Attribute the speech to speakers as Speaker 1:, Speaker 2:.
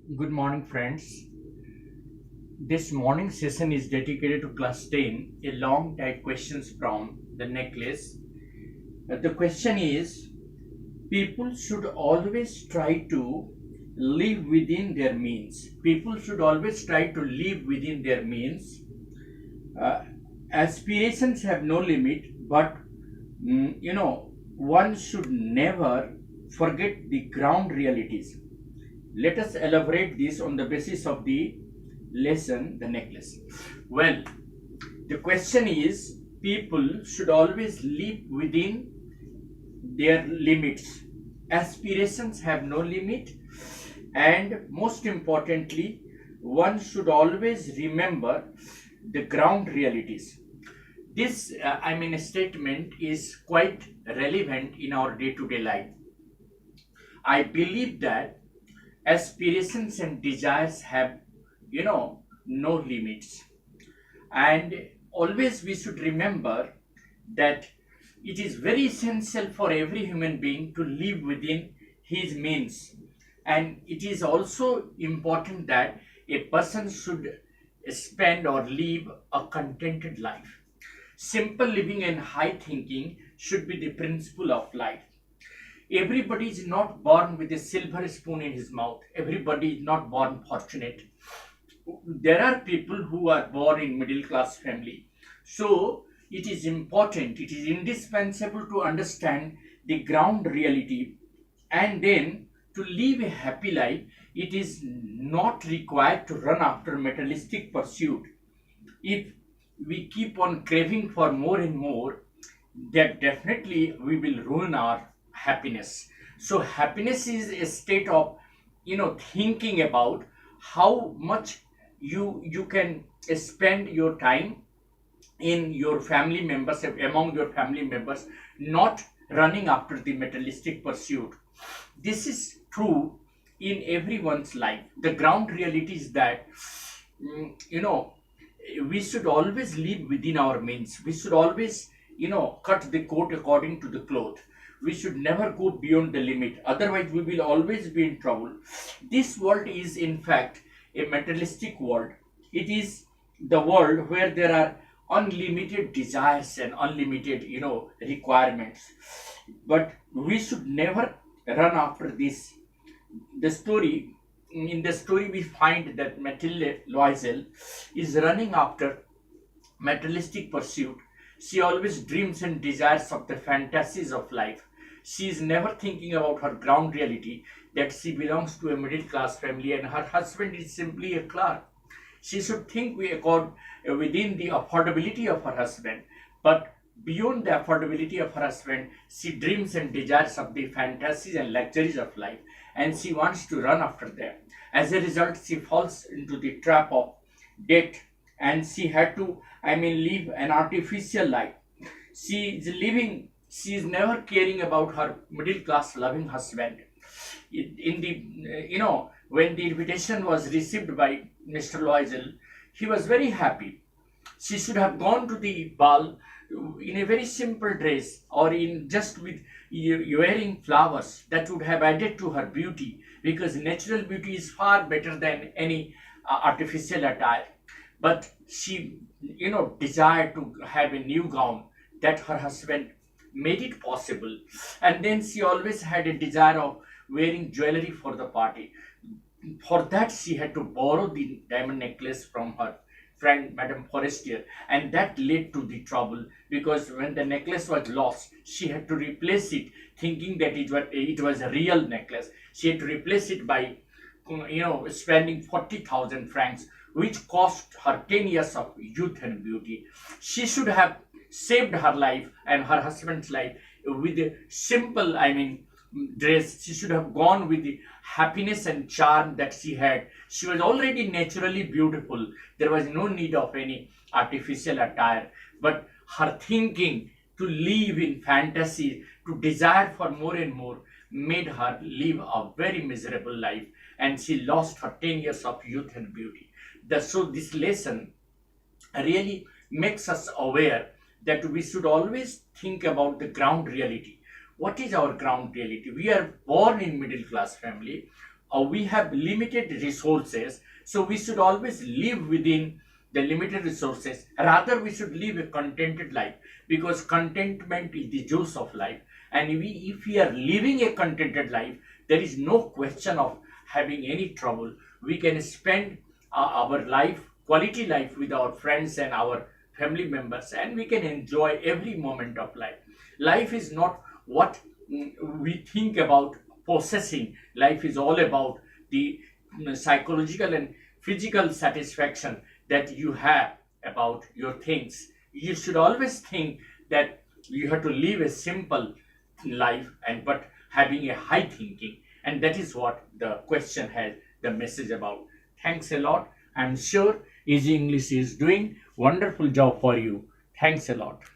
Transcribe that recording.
Speaker 1: Good morning, friends. This morning session is dedicated to class 10, a long type questions from the necklace. The question is people should always try to live within their means. People should always try to live within their means. Uh, Aspirations have no limit, but one should never forget the ground realities. Let us elaborate this on the basis of the lesson, the necklace. Well, the question is people should always live within their limits. Aspirations have no limit, and most importantly, one should always remember the ground realities. This, statement is quite relevant in our day to day life. I believe that aspirations and desires have, no limits. And always we should remember that it is very essential for every human being to live within his means. And it is also important that a person should spend or live a contented life. Simple living and high thinking should be the principle of life. Everybody is not born with a silver spoon in his mouth. Everybody is not born fortunate. There are people who are born in middle class family. So it is important, it is indispensable to understand the ground reality, and then to live a happy life. It is not required to run after materialistic pursuit. If we keep on craving for more and more, that definitely we will ruin our happiness. So happiness is a state of thinking about how much you can spend your time in your family members, among your family members, not running after the materialistic pursuit. This is true in everyone's life. The ground reality is that mm, you know we should always live within our means. We should always cut the coat according to the cloth. We should never go beyond the limit, otherwise we will always be in trouble. This world is in fact a materialistic world. It is the world where there are unlimited desires and unlimited requirements, but we should never run after this. The story In the story we find that Matilde Loisel is running after materialistic pursuit. She always dreams and desires of the fantasies of life. She is never thinking about her ground reality, that she belongs to a middle class family and her husband is simply a clerk. She should think within the affordability of her husband, but beyond the affordability of her husband, she dreams and desires of the fantasies and luxuries of life, and she wants to run after them. As a result, she falls into the trap of debt, and she had to, live an artificial life. She is never caring about her middle class loving husband. In the when the invitation was received by Mr. Loisel, he was very happy. She should have gone to the ball in a very simple dress, or in just with wearing flowers. That would have added to her beauty, because natural beauty is far better than any artificial attire. But she desired to have a new gown. That her husband made it possible. And then she always had a desire of wearing jewelry for the party. For that, she had to borrow the diamond necklace from her friend Madame Forestier, and that led to the trouble, because when the necklace was lost, she had to replace it, thinking that it was a real necklace. She had to replace it by spending 40,000 francs, which cost her 10 years of youth and beauty. She should have saved her life and her husband's life with a simple, dress. She should have gone with the happiness and charm that she had. She was already naturally beautiful. There was no need of any artificial attire. But her thinking to live in fantasy, to desire for more and more, made her live a very miserable life, and she lost her 10 years of youth and beauty. So, this lesson really makes us aware that we should always think about the ground reality. What is our ground reality? We are born in middle class family. we have limited resources, so we should always live within the limited resources. Rather, we should live a contented life, because contentment is the juice of life. And if we are living a contented life, there is no question of having any trouble. We can spend our life, quality life, with our friends and our family members, and we can enjoy every moment of life. Life is not what we think about possessing. Life is all about the psychological and physical satisfaction that you have about your things. You should always think that you have to live a simple life, and but having a high thinking, and that is what the question has the message about. Thanks a lot. I'm sure Easy English is doing wonderful job for you. Thanks a lot.